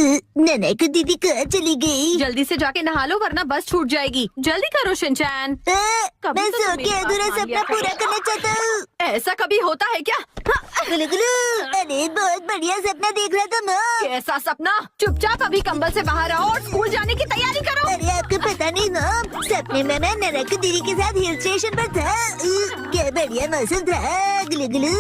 ननक दीदी कहाँ चली गई? जल्दी से जाके नहा लो वरना बस छूट जाएगी। जल्दी करो शिनचैन। कभी मैं तो सो तुम के मेरी अधूरा बात मान सपना लिया पूरा करो। करना चाहता हूँ। ऐसा कभी होता है क्या? गुलू गुलू, अरे बहुत बढ़िया सपना देख रहा था माँ। कैसा सपना? चुपचाप अभी कंबल से बाहर आओ और स्कूल जाने की तैयारी करो। अरे आपको पता नहीं ना, सपने में मैं ननक दीदी के साथ हिल स्टेशन पर था। क्या बढ़िया मौसम था। गुलू गुलू।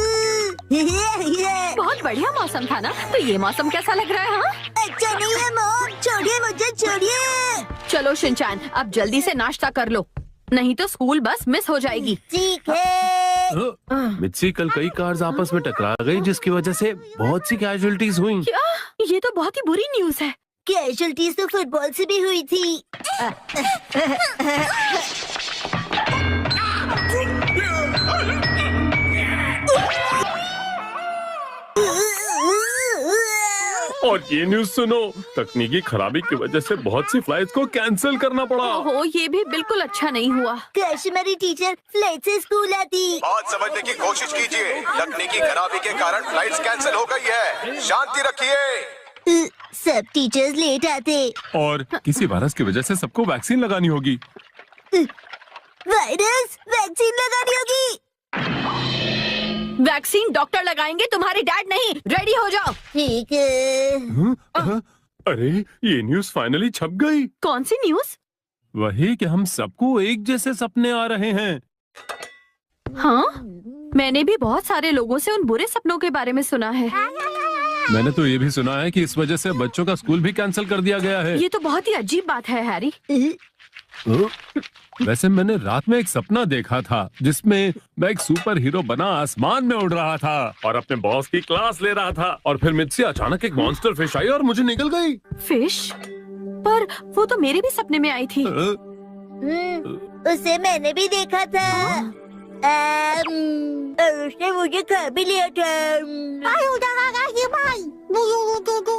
बहुत बढ़िया मौसम था ना, तो ये मौसम कैसा लग रहा है? हाँ अच्छा नहीं है मॉम, छोड़िए मुझे छोड़िए। चलो शिनचैन अब जल्दी से नाश्ता कर लो, नहीं तो स्कूल बस मिस हो जाएगी। ठीक है। मित्सी कल कई कार्स आपस में टकरा गई जिसकी वजह से बहुत सी कैजुअलिटीज हुई। क्या? ये तो बहुत ही बुरी न्यूज़ है। कैजुअलिटीज तो फुटबॉल से भी हुई थी। और ये न्यूज सुनो, तकनीकी खराबी की वजह से बहुत सी फ्लाइट्स को कैंसिल करना पड़ा। ओहो, ये भी बिल्कुल अच्छा नहीं हुआ। काश हमारी टीचर फ्लाइट से स्कूल आती। बात समझने की कोशिश कीजिए। तकनीकी खराबी के कारण फ्लाइट्स कैंसिल हो गई है। शांति रखिए। सब टीचर्स लेट आते। और किसी वायरस की वजह से सबको वैक्सीन लगानी होगी। वायरस वैक्सीन लगानी होगी। वैक्सीन डॉक्टर लगाएंगे, तुम्हारे डैड नहीं। रेडी हो जाओ। ठीक है। अरे ये न्यूज फाइनली छप गई। कौन सी न्यूज़? वही कि हम सबको एक जैसे सपने आ रहे हैं। हाँ, मैंने भी बहुत सारे लोगों से उन बुरे सपनों के बारे में सुना है। मैंने तो ये भी सुना है कि इस वजह से बच्चों का स्कूल भी कैंसिल कर दिया गया है। ये तो बहुत ही अजीब बात है हैरी। वैसे मैंने रात में एक सपना देखा था जिसमें मैं एक सुपर हीरो बना आसमान में उड़ रहा था और अपने बॉस की क्लास ले रहा था और फिर मुझसे अचानक एक मॉन्स्टर फिश आई और मुझे निकल गई। फिश? पर वो तो मेरे भी सपने में आई थी। उसे मैंने भी देखा था। और उसने मुझे खा भी लिया था।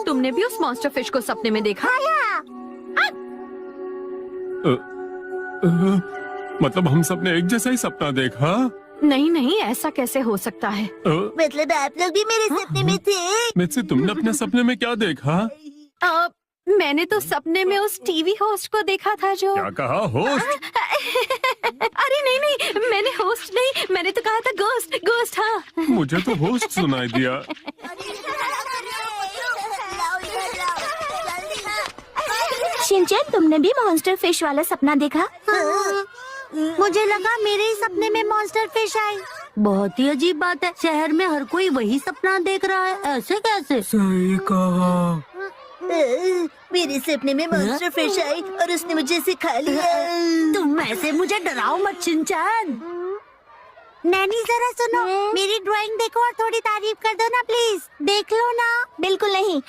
तुमने भी उस मॉन्स्टर फिश को सपने में देखा? मतलब हम सबने एक जैसा ही सपना देखा? नहीं नहीं, ऐसा कैसे हो सकता है? मतलब आप लोग भी मेरे सपने में थे? मुझसे तुमने अपने सपने में क्या देखा? मैंने तो सपने में उस टीवी होस्ट को देखा था जो। क्या कहा? होस्ट? अरे नहीं नहीं, मैंने होस्ट नहीं, मैंने तो कहा था गोस्ट। गोस्ट हाँ। मुझे तो होस्ट सुनाई दिया। शिनचैन, तुमने भी मॉन्स्टर फिश वाला सपना देखा? मुझे लगा मेरे ही सपने में मॉन्स्टर फिश आई। बहुत ही अजीब बात है, शहर में हर कोई वही सपना देख रहा है, ऐसे कैसे? सही कहा। मेरे सपने में मॉन्स्टर फिश आई और उसने मुझे सिखा लिया। तुम ऐसे मुझे डराओ मत शिनचैन। नैनी जरा सुनो, मेरी ड्राइंग देखो और थोड़ी तारीफ कर दो ना प्लीज। देख लो ना। बिल्कुल नहीं।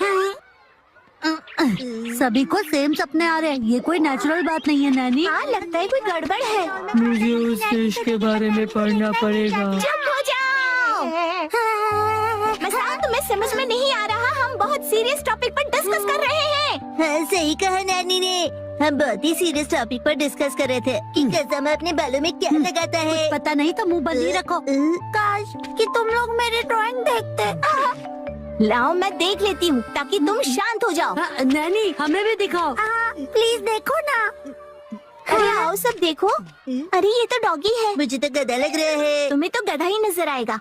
सभी को सेम सपने आ रहे हैं, ये कोई नेचुरल बात नहीं है नैनी। हाँ, लगता है कोई गड़बड़ है। मुझे उस फिश के बारे में पढ़ना पड़ेगा। चुप हो जाओ। मजाक तुम्हें समझ में नहीं आ रहा, हम बहुत सीरियस टॉपिक पर डिस्कस कर रहे हैं। हाँ, सही कहा नैनी ने, हम बहुत ही सीरियस टॉपिक पर डिस्कस कर रहे थे कि कसम अपने बालों में क्या लगाता है। पता नहीं तो मुंह बंद ही रखो। काश कि तुम लोग मेरी ड्राइंग देखते। लाओ मैं देख लेती हूँ ताकि तुम शांत हो जाओ। नैनी हमें भी दिखाओ। प्लीज देखो ना। अरे आओ सब देखो। अरे ये तो डॉगी है। मुझे तो गधा लग रहा है। तुम्हें तो गधा ही नजर आएगा,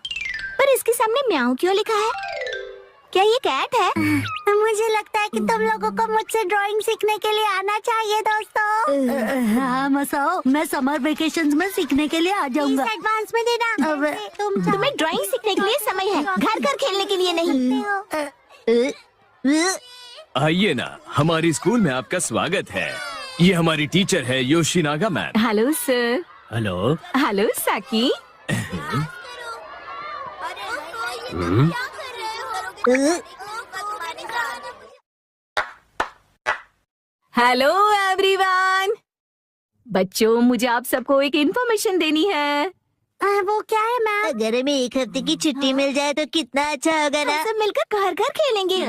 पर इसके सामने म्याऊ क्यों लिखा है? क्या ये कैट है? मुझे लगता है कि तुम लोगों को मुझसे ड्राइंग सीखने के लिए आना चाहिए दोस्तों। हाँ मसाओ, मैं समर वेकेशंस में सीखने के लिए आ जाऊंगा। एडवांस में देना। तुम्हें ड्राइंग सीखने के लिए समय है, घर घर खेलने के लिए नहीं। आइए ना, हमारी स्कूल में आपका स्वागत है। ये हमारी टीचर है Yoshinaga ma'am. Hello sir. Hello. Hello Saki. Hello everyone. बच्चों, मुझे आप सबको एक इन्फॉर्मेशन देनी है। वो क्या है मैम? अगर हमें एक हफ्ते की छुट्टी मिल जाए तो कितना अच्छा होगा ना। सब मिलकर घर घर खेलेंगे।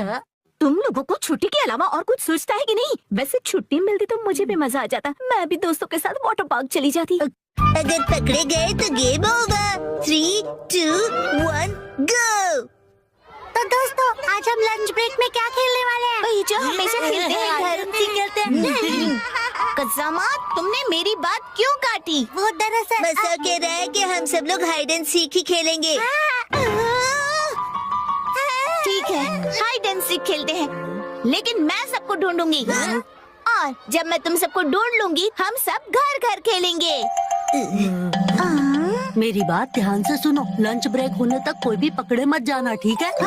तुम लोगों को छुट्टी के अलावा और कुछ सोचता है कि नहीं? वैसे छुट्टी मिलती तो मुझे भी मजा आ जाता, मैं भी दोस्तों के साथ वाटर पार्क चली जाती। अगर पकड़े गए तो गेम होगा। 3, 2, 1 गो। तो दोस्तों आज हम लंच ब्रेक में क्या खेलने वाले हैं? वही जो हमेशा खेलते हैं घर। खेलते हैं। कज़ामा, तुमने मेरी बात क्यों काटी? वो दरअसल मसा कह रहा है कि हम सब लोग हाइड एंड सीक ही खेलेंगे। ठीक है, हाइड एंड सीक खेलते हैं, लेकिन मैं सबको ढूंढूंगी और जब मैं तुम सबको ढूंढ लूंगी हम सब घर घर खेलेंगे। मेरी बात ध्यान से सुनो, लंच ब्रेक होने तक कोई भी पकड़े मत जाना, ठीक है? 1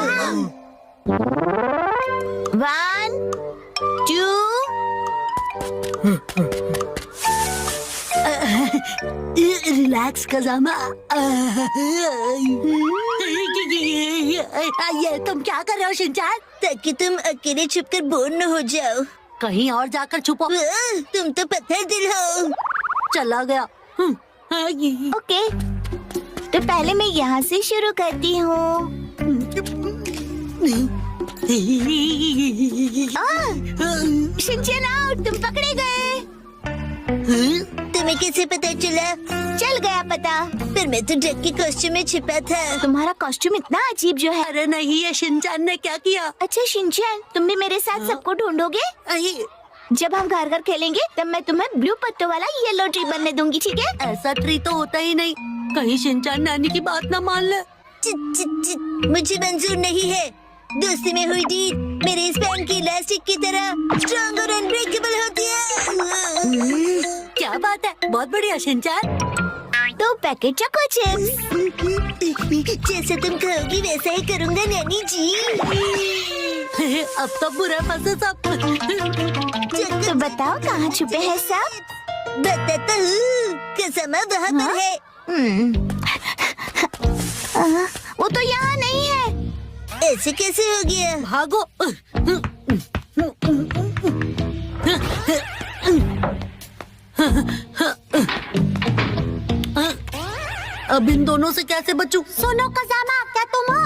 2 रिलैक्स कज़ामा। ये तुम क्या कर रहे हो शिनचान? ताकि तुम अकेले छुपकर बोर न हो जाओ। कहीं और जाकर छुपो। तुम तो पत्थर दिल हो। चला गया। ओके, तो पहले मैं यहाँ से शुरू करती हूँ। शिनचैन आउट, तुम पकड़े गए। तुम्हें कैसे पता चला? चल गया पता। पर मैं तो डक के कॉस्ट्यूम में छिपा था। तुम्हारा कॉस्ट्यूम इतना अजीब जो है। अरे नहीं, ये शिनचान ने क्या किया? अच्छा शिनचैन, तुम भी मेरे साथ सबको ढूंढोगे? जब हम घर घर खेलेंगे तब मैं तुम्हें ब्लू पत्तों वाला येलो ट्री बनने दूंगी, ठीक है? ऐसा ट्री तो होता ही नहीं, कहीं शिनचान नानी की बात ना मान ले। मुझे मंजूर नहीं है। दोस्ती में हुई डील मेरे इस पैन की इलास्टिक की तरह स्ट्रॉन्ग और अनब्रेकेबल होती है। क्या बात है, बहुत बढ़िया शिनचान। तो पैकेट चोको चिप्स। जैसे तुम कहोगी वैसा ही करूँगा नैनी जी। अब तो बुरा फंसे सब। तो बताओ कहाँ छुपे हैं सब? बताता हूँ, कज़ामा वहाँ पर है। वो तो यहाँ नहीं है। ऐसे कैसे हो गया? भागो। अब इन दोनों से कैसे बचूं? सुनो कज़ामा, क्या तुम हो?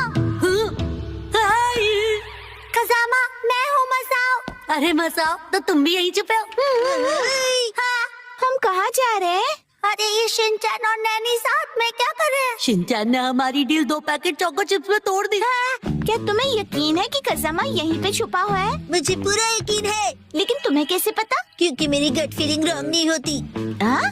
कज़ामा, मैं हूँ मसाओ। अरे मसाओ, तो तुम भी यहीं छुपे हो? हाँ, हम कहाँ जा रहे हैं? अरे ये शिनचैन और नैनी साथ में क्या कर रहे हैं? शिनचान ने हमारी डील 2 पैकेट चोको चिप्स में तोड़ दी। क्या तुम्हें यकीन है कि कज़ामा यहीं पे छुपा हुआ है? मुझे पूरा यकीन है। लेकिन तुम्हें कैसे पता? क्योंकि मेरी गट फीलिंग रॉन्ग नहीं होती। हाँ?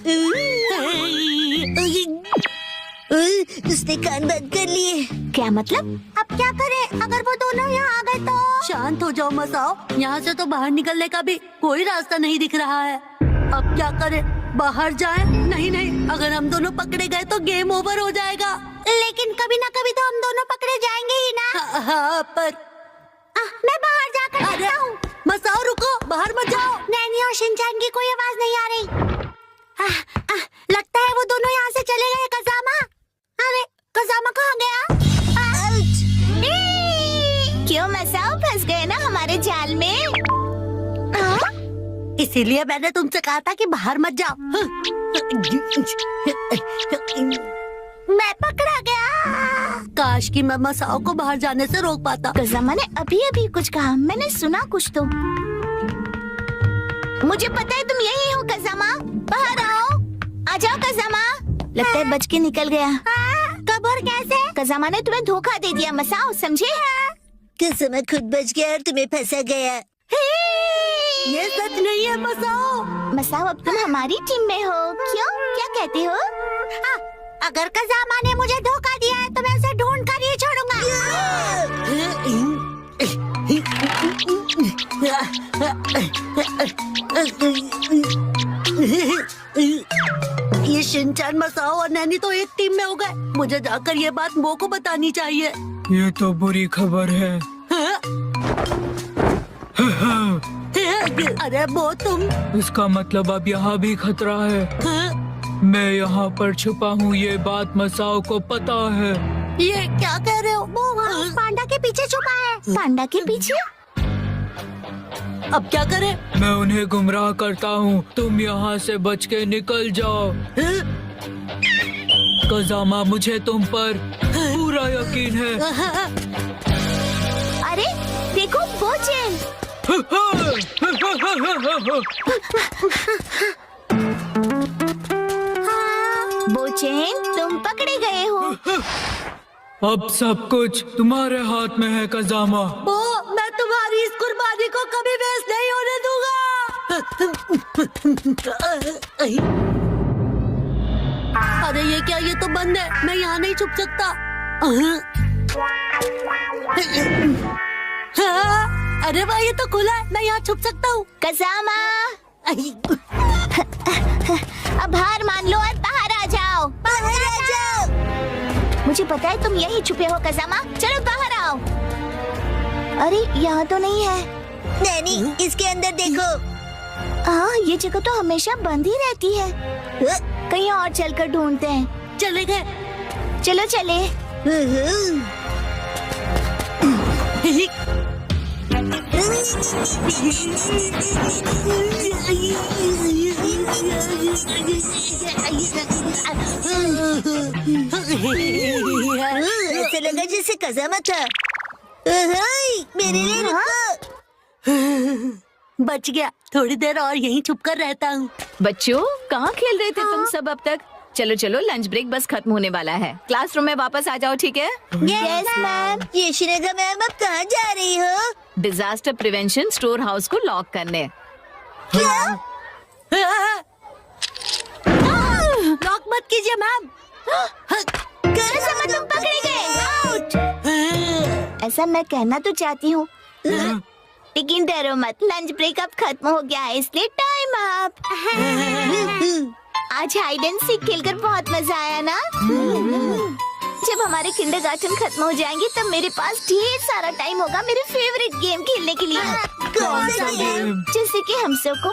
उसने कान बंद कर लिए। क्या मतलब? अब क्या करें अगर वो दोनों यहाँ आ गए तो? शांत हो जाओ मसाओ, यहाँ से तो बाहर निकलने का भी कोई रास्ता नहीं दिख रहा है। अब क्या करें? बाहर जाएं? नहीं नहीं, अगर हम दोनों पकड़े गए तो गेम ओवर हो जाएगा। लेकिन कभी ना कभी तो हम दोनों पकड़े जाएंगे ही ना। हाँ, पर मैं बाहर जाकर अरे देखता हूँ। मसाओ रुको, बाहर मत जाओ। नैनी और शिनचैन की कोई आवाज नहीं आ रही। लगता है वो दोनों यहाँ से चले गए। कज़ामा, अरे कज़ामा कहाँ गया? क्यों मसाओ, फंस गए ना हमारे जाल में? इसीलिए मैंने तुमसे कहा था कि बाहर मत जाओ। मैं पकड़ा गया। काश कि मैं मसाओ को बाहर जाने से रोक पाता। कज़ामा ने अभी अभी कुछ कहा, मैंने सुना कुछ तो। मुझे पता है तुम यही हो कज़ामा, बाहर आओ। आ जाओ कज़ामा। लगता है बच के निकल गया। कब और कैसे? कज़ामा ने तुम्हें धोखा दे दिया मसाओ, समझे? कज़ामा खुद बच गया और तुम्हें फंसा गया। ये सच नहीं है मसाओ। मसाओ, अब तुम हमारी टीम में हो। क्यों, क्या कहते हो? अगर कज़ामा ने मुझे धोखा दिया है तो मैं उसे ढूंढ कर ही छोड़ूंगा। ये शिनचैन, मसाओ और नैनी तो एक टीम में हो गए। मुझे जाकर ये बात मो को बतानी चाहिए। ये तो बुरी खबर है। अरे वो तुम? इसका मतलब अब यहाँ भी खतरा है। मैं यहाँ पर छुपा हूँ, ये बात मसाओ को पता है। ये क्या कह रहे हो? वो वहाँ पांडा के पीछे छुपा है। पांडा के पीछे? अब क्या करें? मैं उन्हें गुमराह करता हूँ, तुम यहाँ से बच के निकल जाओ। कज़ामा, मुझे तुम पर पूरा यकीन है। अरे देखो बोचेन। बोचेन, तुम पकड़े गए हो। अब सब कुछ तुम्हारे हाथ में है कजामा। वो मैं तुम्हारी इस कुर्बानी को कभी वेस्ट नहीं होने दूंगा। अरे ये क्या, ये तो बंद है, मैं यहाँ नहीं छुप सकता। हाँ, अरे वाह, ये तो खुला है, मैं यहाँ छुप सकता हूँ। कजामा, अब हार मान लो और बाहर आ जाओ। बाहर आ जाओ। मुझे पता है तुम यहीं छुपे हो कजामा, चलो बाहर आओ। अरे यहाँ तो नहीं है। नैनी, इसके अंदर देखो। हाँ, ये जगह तो हमेशा बंद ही रहती है। कहीं और चलकर ढूंढते हैं। चले गए। चलो चले। ऐसे लगा जैसे कजामा था। मेरे लिए रुको। बच गया, थोड़ी देर और यहीं छुप कर रहता हूँ। बच्चों, कहाँ खेल रहे थे तुम सब अब तक? चलो चलो, लंच ब्रेक बस खत्म होने वाला है। क्लासरूम में वापस आ जाओ, ठीक है? Yes ma'am. ये शिनेगा मैम, अब कहाँ जा रही हो? डिजास्टर प्रिवेंशन स्टोर हाउस को लॉक करने। लॉक मत कीजिए मैम। कजामा, तुम पकड़े गए। आउट। ऐसा मैं कहना तो चाहती हूँ, लेकिन डरो मत, लंच ब्रेक अब खत्म हो गया है, इसलिए टाइम अप। आज हाइड एंड सीक खेलकर बहुत मजा आया ना? जब हमारे किंडरगार्टन खत्म हो जाएंगे तब मेरे पास ढेर सारा टाइम होगा मेरे फेवरेट गेम खेलने के लिए। कौन सा गेम? जैसे कि हम सबको